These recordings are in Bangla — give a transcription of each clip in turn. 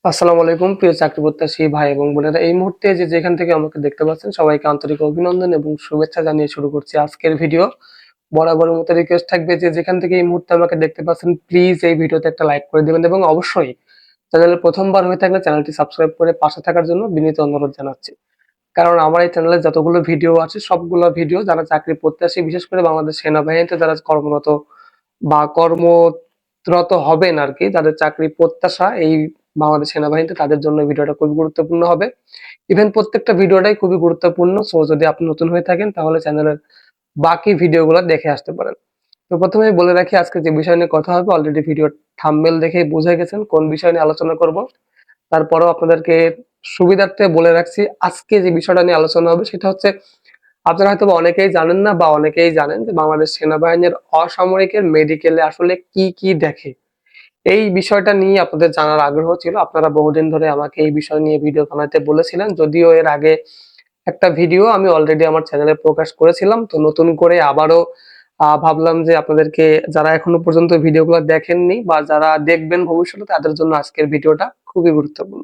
আসসালামু আলাইকুম প্রিয় চাকরি প্রত্যাশী ভাই এবং বোনেরা, এই মুহূর্তে যে যেখান থেকে আমাকে দেখতে পাচ্ছেন সবাইকে আন্তরিক অভিনন্দন এবং শুভেচ্ছা জানিয়ে শুরু করছি আজকের ভিডিও। বরাবরের মতো রিকোয়েস্ট থাকবে যে যেখান থেকে এই মুহূর্তে আমাকে দেখতে পাচ্ছেন প্লিজ এই ভিডিওতে একটা লাইক করে দিবেন এবং অবশ্যই চ্যানেলে প্রথমবার হয়ে থাকলে চ্যানেলটি সাবস্ক্রাইব করে পাশে থাকার জন্য বিনীত অনুরোধ জানাচ্ছি। কারণ আমার এই চ্যানেলে যতগুলো ভিডিও আছে সবগুলো ভিডিও যারা চাকরি প্রত্যাশী, বিশেষ করে বাংলাদেশ সেনাবাহিনীতে যারা কর্মরত বা কর্মরত হবেন আর কি, যাদের চাকরি প্রত্যাশা এই বাংলাদেশ সেনাবাহিনীতে, তাদের জন্য ভিডিওটা খুবই গুরুত্বপূর্ণ হবে। ইভেন প্রত্যেকটা ভিডিওটাই খুবই গুরুত্বপূর্ণ। সো যদি আপনি নতুন হয়ে থাকেন তাহলে চ্যানেলের বাকি ভিডিওগুলো দেখে আসতে পারেন। তো প্রথমেই বলে রাখি আজকে যে বিষয় নিয়ে কথা হবে, অলরেডি ভিডিও থাম্বনেল দেখেই বুঝে গেছেন কোন বিষয় নিয়ে আলোচনা করব। তারপরেও আপনাদেরকে সুবিধার্থে বলে রাখছি, আজকে যে বিষয়টা নিয়ে আলোচনা হবে সেটা হচ্ছে, আপনারা হয়তোবা অনেকেই জানেন না বা অনেকেই জানেন যে বাংলাদেশ সেনাবাহিনীর অসামরিকের মেডিকেলে আসলে কি কি দেখে। এই বিষয়টা নিয়ে আপনাদের জানার আগ্রহ ছিল। আপনারা বহুদিন ধরে আমাকে এই বিষয় নিয়ে ভিডিও বানাতে বলেছিলেন। যদিও এর আগে একটা ভিডিও আমি অলরেডি আমার চ্যানেলে প্রকাশ করেছিলাম। তো নতুন করে আবারও ভাবলাম যে আপনাদেরকে, যারা এখনো পর্যন্ত ভিডিওগুলো দেখেননি বা যারা দেখবেন ভবিষ্যতে, তাদের জন্য আজকের ভিডিওটা খুবই গুরুত্বপূর্ণ।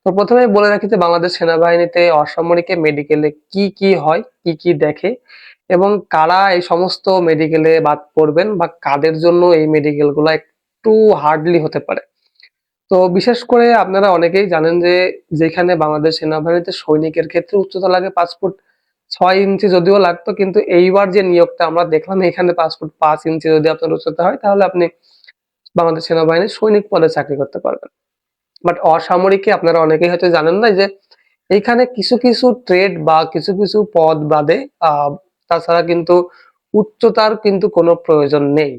তো প্রথমেই বলে রাখি যে বাংলাদেশ সেনাবাহিনীতে অসামরিকে মেডিকেলে কি কি হয়, কি কি দেখে এবং কারা এই সমস্ত মেডিকেলে বাদ পড়বেন বা কাদের জন্য এই মেডিকেল গুলা একটু হার্ডলি হতে পারে। তো বিশেষ করে আপনারা অনেকেই জানেন যে যেখানে বাংলাদেশ সেনাবাহিনীতে সৈনিকের ক্ষেত্রে উচ্চতা লাগে 5 ফুট 6 ইঞ্চি, যদিও লাগতো, কিন্তু এইবার যে নিয়োগটা আমরা দেখলাম এখানে 5 ফুট 5 ইঞ্চি যদি আপনার উচ্চতা হয় তাহলে আপনি বাংলাদেশ সেনাবাহিনীর সৈনিক পদে চাকরি করতে পারবেন। বাট অসামরিকে আপনারা অনেকেই হয়তো জানেন না যে এইখানে কিছু কিছু ট্রেড বা কিছু কিছু পদ বাদে তাছাড়া কিন্তু উচ্চতার কিন্তু কোনো প্রয়োজন নেই।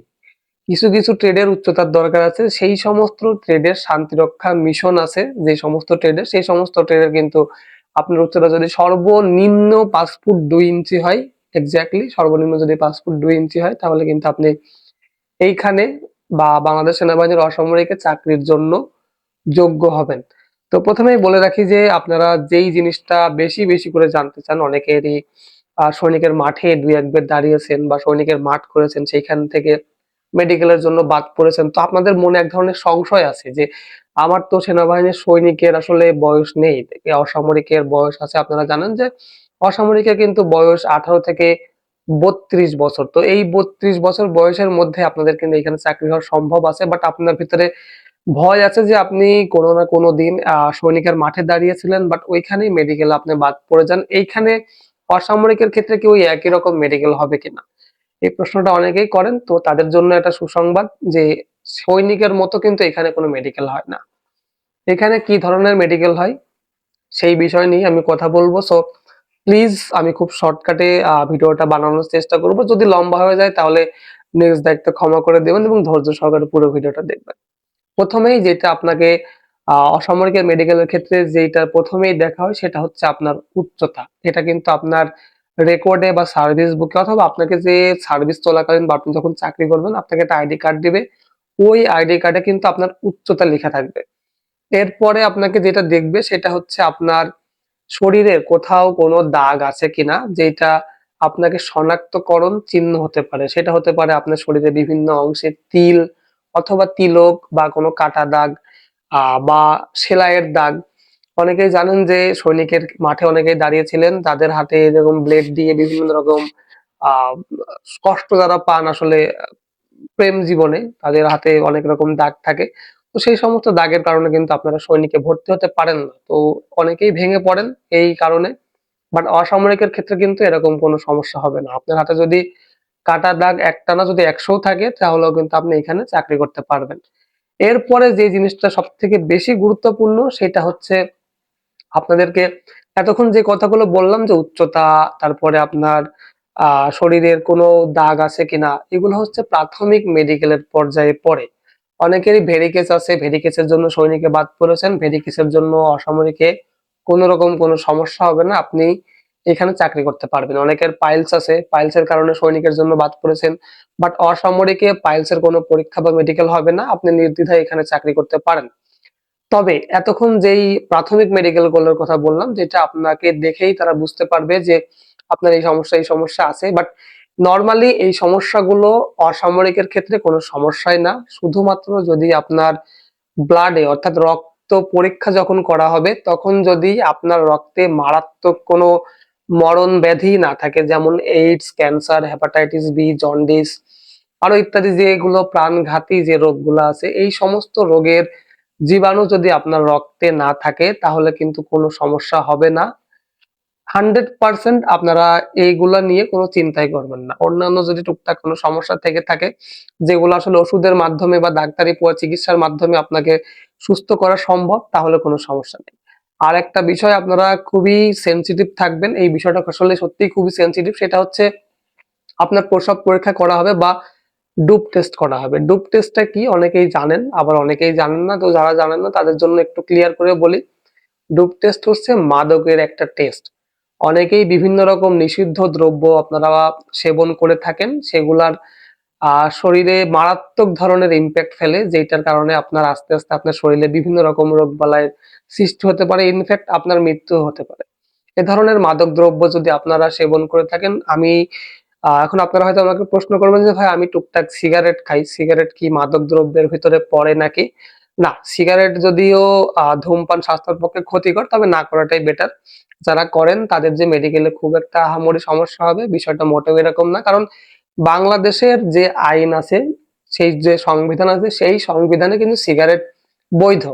কিছু কিছু ট্রেডের উচ্চতার দরকার আছে। সেই সমস্ত ট্রেডের শান্তিরক্ষা মিশন আছে, যে সমস্ত ট্রেডের, সেই সমস্ত ট্রেডের কিন্তু আপনার উচ্চতা যদি সর্বনিম্ন 5 ফুট 2 ইঞ্চি হয়, এক্স্যাক্টলি সর্বনিম্ন যদি 5 ফুট 2 ইঞ্চি হয়, তাহলে কিন্তু আপনি এইখানে বা বাংলাদেশ সেনাবাহিনীর অসামরিকে চাকরির জন্য যোগ্য হবেন। তো প্রথমেই বলে রাখি যে আপনারা যেই জিনিসটা বেশি বেশি করে জানতে চান, অনেকেরই সৈনিকের মাঠে দুই একবার দাঁড়িয়েছেন বা সৈনিকের মাঠ করেছেন, সেইখান থেকে মেডিকেলের জন্য বাদ পড়েছেন। তো আপনাদের মনে এক ধরনের সংশয় আছে যে আমার তো সেনাবাহিনীর সৈনিকের আসলে বয়স নেই, অসামরিকের বয়স আছে। আপনারা জানেন যে অসামরিকের কিন্তু বয়স 18 থেকে 32 বছর। তো এই 32 বছর বয়সের মধ্যে আপনাদের কিন্তু এখানে চাকরি হওয়া সম্ভব আছে। বাট আপনার ভিতরে ভয় আছে যে আপনি কোনো না কোনো দিন সৈনিকের মাঠে দাঁড়িয়েছিলেন, বাট ওইখানেই মেডিকেলে আপনি বাদ পড়ে যান। এইখানে অসামরিকের ক্ষেত্রে কি ওই একই রকম মেডিকেল হবে কিনা, এই প্রশ্নটা অনেকেই করেন। তো তাদের জন্য একটা সুসংবাদ যে সৈনিকের মতো কিন্তু এখানে কোনো মেডিকেল হয় না। এখানে কি ধরনের মেডিকেল হয় সেই বিষয় নিয়ে আমি কথা বলবো। সো প্লিজ, আমি খুব শর্টকাটে ভিডিওটা বানানোর চেষ্টা করব। যদি লম্বা হয়ে যায় তাহলে নেক্সট দায়িত্ব ক্ষমা করে দেবেন এবং ধৈর্য সহকারে পুরো ভিডিওটা দেখবেন। প্রথমেই যেটা আপনাকে অসামরিকের মেডিকেলের ক্ষেত্রে যেটা প্রথমেই দেখা হয় সেটা হচ্ছে আপনার উচ্চতা। এটা কিন্তু আপনার রেকর্ডে বা সার্ভিস বুকে, অথবা আপনাকে যে সার্ভিস চলাকালীন বা আপনি যখন চাকরি করবেন আপনাকে একটা আইডি কার্ড দিবে, ওই আইডি কার্ডে কিন্তু আপনার উচ্চতা লেখা থাকবে। এরপরে আপনাকে যেটা দেখবে সেটা হচ্ছে আপনার শরীরের কোথাও কোনো দাগ আছে কিনা, যেটা আপনাকে শনাক্তকরণ চিহ্ন হতে পারে। সেটা হতে পারে আপনার শরীরে বিভিন্ন অংশে তিল অথবা তিলক বা কোনো কাটা দাগ বা সেলাইয়ের দাগ। অনেকেই জানেন যে সৈনিকের মাঠে অনেকেই দাঁড়িয়েছিলেন, তাদের হাতে এরকম ব্লেড দিয়ে বিভিন্ন রকম আহ কষ্ট যারা পান আসলে প্রেম জীবনে, তাদের হাতে অনেক রকম দাগ থাকে। তো সেই সমস্ত দাগের কারণে কিন্তু আপনারা সৈনিকে ভর্তি হতে পারেন না। তো অনেকেই ভেঙে পড়েন এই কারণে। বাট অসামরিকের ক্ষেত্রে কিন্তু এরকম কোনো সমস্যা হবে না। আপনার হাতে যদি কাটা দাগ একটা না যদি 100ও থাকে তাহলেও কিন্তু আপনি এখানে চাকরি করতে পারবেন। এরপরে যে জিনিসটা সবথেকে বেশি গুরুত্বপূর্ণ সেটা হচ্ছে আপনাদেরকে, এতক্ষণ যে কথাগুলো বললাম যে উচ্চতা, তারপরে আপনার শরীরের কোনো দাগ আছে কিনা, এগুলো হচ্ছে প্রাথমিক মেডিকেলের পর্যায়ে পড়ে। অনেকেরই ভেরিকেস আছে, ভেরিকেসের জন্য সৈনিকে বাদ পড়েছেন, ভেরিকেসের জন্য অসামরিকে কোনো রকম কোনো সমস্যা হবে না, আপনি এখানে চাকরি করতে পারবেন। অনেকের পাইলস আছে, পাইলসের কারণে সৈনিকের জন্য বাদ পড়েছেন, বাট অসামরিকে পাইলসের কোনো পরীক্ষা বা মেডিকেল হবে না, আপনি নির্দ্বিধায় এখানে চাকরি করতে পারেন। তবে এতক্ষণ যেই প্রাথমিক মেডিকেল গুলোর কথা বললাম, যেটা আপনাকে দেখেই তারা বুঝতে পারবে যে আপনার এই সমস্যা আছে, বাট নরমালি এই সমস্যাগুলো অসামরিকের ক্ষেত্রে কোনো সমস্যাই না। শুধুমাত্র যদি আপনার ব্লাডে, অর্থাৎ রক্ত পরীক্ষা যখন করা হবে তখন যদি আপনার রক্তে মারাত্মক কোনো মরণ ব্যাধি না থাকে, যেমন AIDS, cancer, hepatitis B, jaundice, আরো ইত্যাদি যেগুলো প্রাণঘাতী যে রোগগুলো আছে, এই সমস্ত রোগের জীবাণু যদি আপনার রক্তে না থাকে তাহলে কিন্তু কোনো সমস্যা হবে না। 100% আপনারা এইগুলা নিয়ে কোনো চিন্তাই করবেন না। অন্যান্য যদি টুকটাক কোনো সমস্যা থেকে থাকে, যেগুলো আসলে ওষুধের মাধ্যমে বা ডাক্তারি চিকিৎসার মাধ্যমে আপনাকে সুস্থ করা সম্ভব, তাহলে কোনো সমস্যা নেই। আর একটা বিষয় আপনারা খুবই সেনসিটিভ থাকবেন, এই বিষয়টা আসলে সত্যিই খুবই সেনসিটিভ, সেটা হচ্ছে আপনার প্রস্রাব পরীক্ষা করা হবে বা ডোপ টেস্ট করা হবে। ডোপ টেস্টটা কি অনেকেই জানেন, আবার অনেকেই জানেন না। তো যারা জানেন না তাদের জন্য একটু ক্লিয়ার করে বলি। ডোপ টেস্ট হচ্ছে মাদকের একটা টেস্ট। অনেকেই বিভিন্ন রকম নিষিদ্ধ দ্রব্য আপনারা সেবন করে থাকেন, সেগুলার শরীরে মারাত্মক ধরনের ইম্প্যাক্ট ফেলে, যেটার কারণে আপনার আস্তে আস্তে আপনার শরীরে বিভিন্ন রকম রোগ বালাইয়ের সৃষ্টি হতে পারে, ইনফ্যাক্ট আপনার মৃত্যু হতে পারে। এ ধরনের মাদক দ্রব্য যদি আপনারা সেবন করে থাকেন, আমি এখন আপনারা হয়তো আমাকে প্রশ্ন করবেন যে ভাই আমি টুকটাক সিগারেট খাই, সিগারেট কি মাদক দ্রব্যের ভিতরে পড়ে নাকি? না, সিগারেট যদিও ধূমপান স্বাস্থ্যের পক্ষে ক্ষতিকর, তবে না করাটাই বেটার। যারা করেন তাদের যে মেডিকেলে খুব একটা আহামরি সমস্যা হবে, বিষয়টা মোটেও এরকম না। কারণ বাংলাদেশের যে আইন আছে, সেই যে সংবিধান আছে, সেই সংবিধানে কিন্তু সিগারেট বৈধ।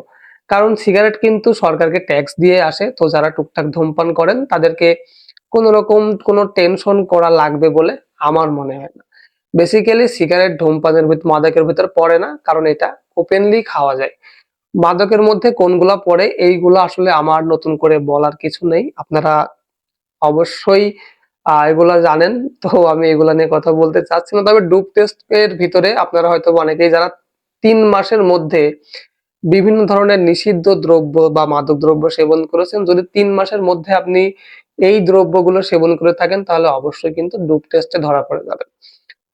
কারণ সিগারেট কিন্তু সরকারকে ট্যাক্স দিয়ে আসে। তো যারা টুকটাক ধূমপান করেন তাদেরকে কোন রকম কোনো টেনশন করা লাগবে বলে আমার মনে হয় না। বেসিক্যালি সিগারেট ধূমপানের মাদকের ভিতর পড়ে না, কারণ এটা ওপেনলি খাওয়া যায়। মাদকের মধ্যে কোনগুলা পড়ে এইগুলো আসলে আমার নতুন করে বলার কিছু নেই, আপনারা অবশ্যই এগুলা জানেন। তো আমি এগুলা নিয়ে কথা বলতে চাচ্ছি না। তবে ডোপ টেস্ট এর ভিতরে আপনারা হয়তো অনেকেই যারা 3 মাসের মধ্যে বিভিন্ন ধরনের নিষিদ্ধ দ্রব্য বা মাদক দ্রব্য সেবন করেছেন, যদি 3 মাসের মধ্যে আপনি এই দ্রব্যগুলো সেবন করে থাকেন তাহলে অবশ্যই কিন্তু ডোপ টেস্টে ধরা পড়ে যাবেন।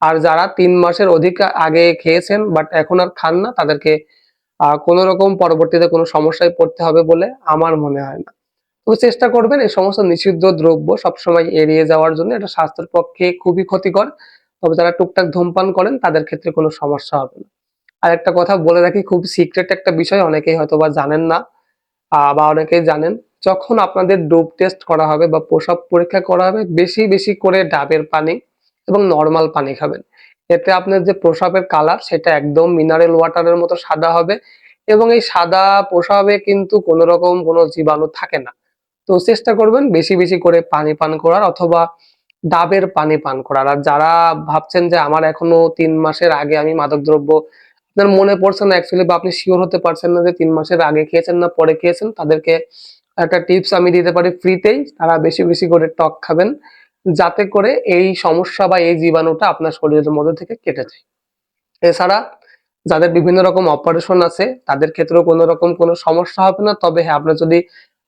আর যারা 3 মাসের অধিক আগে খেয়েছেন বাট এখন আর খান না, তাদেরকে কোনো রকম পরবর্তীতে কোনো সমস্যায় পড়তে হবে বলে আমার মনে হয় না। তো চেষ্টা করবেন এই সমস্ত নিষিদ্ধ দ্রব্য সবসময় এড়িয়ে যাওয়ার জন্য, এটা স্বাস্থ্যের পক্ষে খুবই ক্ষতিকর। তবে যারা টুকটাক ধূমপান করেন তাদের ক্ষেত্রে কোনো সমস্যা হবে না। আর একটা কথা বলে রাখি, খুব সিক্রেট একটা বিষয়, অনেকেই হয়তোবা জানেন না বা অনেকেই জানেন। যখন আপনাদের ডোপ টেস্ট করা হবে বা প্রস্রাব পরীক্ষা করা হবে, বেশি বেশি করে ডাবের পানি এবং নরমাল পানি খাবেন। এতে আপনার যে প্রস্রাবের কালার সেটা একদম মিনারেল ওয়াটারের মতো সাদা হবে, এবং এই সাদা প্রস্রাবে কিন্তু কোনো রকম কোনো জীবাণু থাকে না। তো চেষ্টা করবেন বেশি বেশি করে পানি পান করার, অথবা ডাবের পানি পান করার। আর যারা ভাবছেন যে আমার এখনো 3 মাসের আগে আমি মাদকদ্রব্য, আপনার মনে পড়ছে না অ্যাকচুয়ালি, বা আপনি শিওর হতে পারছেন না যে 3 মাসের আগে খেয়েছেন না পরে খেয়েছেন, তাদেরকে একটা টিপস আমি দিতে পারি ফ্রিতেই। তারা বেশি বেশি করে টক খাবেন, যাতে করে এই সমস্যা বা এই জীবাণুটা আপনার শরীরের মধ্যে থেকে কেটে যায়। এছাড়া যাদের বিভিন্ন রকম অপারেশন আছে তাদের ক্ষেত্রেও কোনো রকম কোনো সমস্যা হবে না। তবে হ্যাঁ, আপনার যদি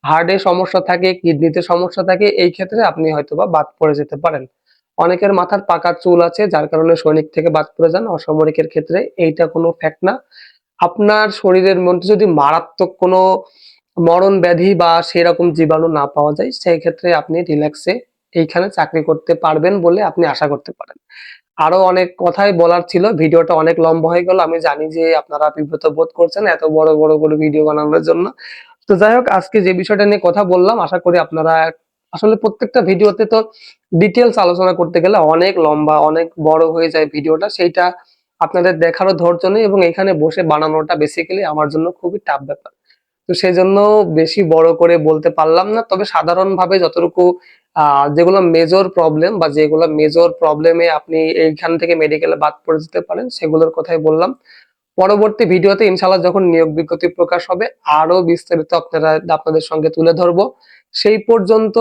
হার্টে সমস্যা থাকে, কিডনিতে সমস্যা থাকে, এই ক্ষেত্রে আপনি হয়তোবা বাদ পড়ে যেতে পারেন। অনেকের মাথার পাকা চুল আছে যার কারণে সৈনিক থেকে বাদ পড়ে যান, অসামরিকের ক্ষেত্রে এইটা কোনো ফ্যাক্ট না। আপনার শরীরের মধ্যে যদি মারাত্মক কোনো মরণ ব্যাধি বা সেরকম জীবাণু না পাওয়া যায়, সেই ক্ষেত্রে আপনি রিল্যাক্সে এইখানে চাকরি করতে পারবেন বলে আপনি আশা করতে পারেন। আরো অনেক কথাই বলার ছিল, ভিডিওটা অনেক লম্বা হয়ে গেল। আমি জানি যে আপনারা বিব্রত বোধ করছেন এত বড় বড় করে ভিডিও বানানোর জন্য। তো যাই হোক, আজকে যে বিষয়টা নিয়ে কথা বললাম, আশা করি আপনারা, আসলে প্রত্যেকটা ভিডিওতে তো ডিটেলস আলোচনা করতে গেলে অনেক লম্বা অনেক বড় হয়ে যায় ভিডিওটা, সেইটা আপনাদের দেখারও ধৈর্য নেই, এবং এখানে বসে বানানোটা বেসিক্যালি আমার জন্য খুবই টাফ ব্যাপার। তো সেজন্য বেশি বড় করে বলতে পারলাম না। তবে সাধারণভাবে যতটুকু যেগুলো মেজর প্রবলেম বা যেগুলো মেজর প্রবলেমে আপনি এইখান থেকে মেডিকেলে বাদ পড়ে যেতে পারেন, সেগুলোর কথাই বললাম। পরবর্তী ভিডিওতে ইনশাআল্লাহ যখন নিয়োগ বিজ্ঞপ্তি প্রকাশ হবে, আরো বিস্তারিত আপনাদের সঙ্গে তুলে ধরবো। সেই পর্যন্ত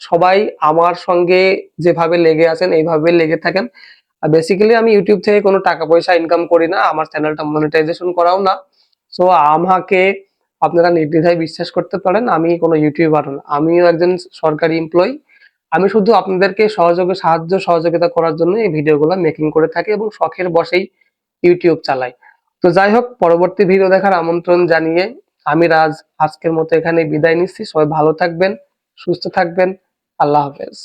সবাই আমার সঙ্গে যেভাবে লেগে আছেন এইভাবে লেগে থাকেন। বেসিক্যালি আমি ইউটিউব থেকে কোনো টাকা পয়সা ইনকাম করি না, আমার চ্যানেলটা মনিটাইজেশন করাও না। সো আমাকে আপনারা নির্দ্বিধায় বিশ্বাস করতে পারেন, আমি কোনো ইউটিউবার না, আমিও একজন সরকারি এমপ্লয়ি। আমি শুধু আপনাদেরকে সাহায্য সহযোগিতা করার জন্য এই ভিডিওগুলো মেকিং করে থাকি, এবং শখের বশেই ইউটিউব চালাই। তো যাই হোক, পরবর্তী ভিডিও দেখার আমন্ত্রণ জানিয়ে আমি রাজ আজকের মতো এখানে বিদায় নিচ্ছি। সবাই ভালো থাকবেন, সুস্থ থাকবেন। আল্লাহ হাফেজ।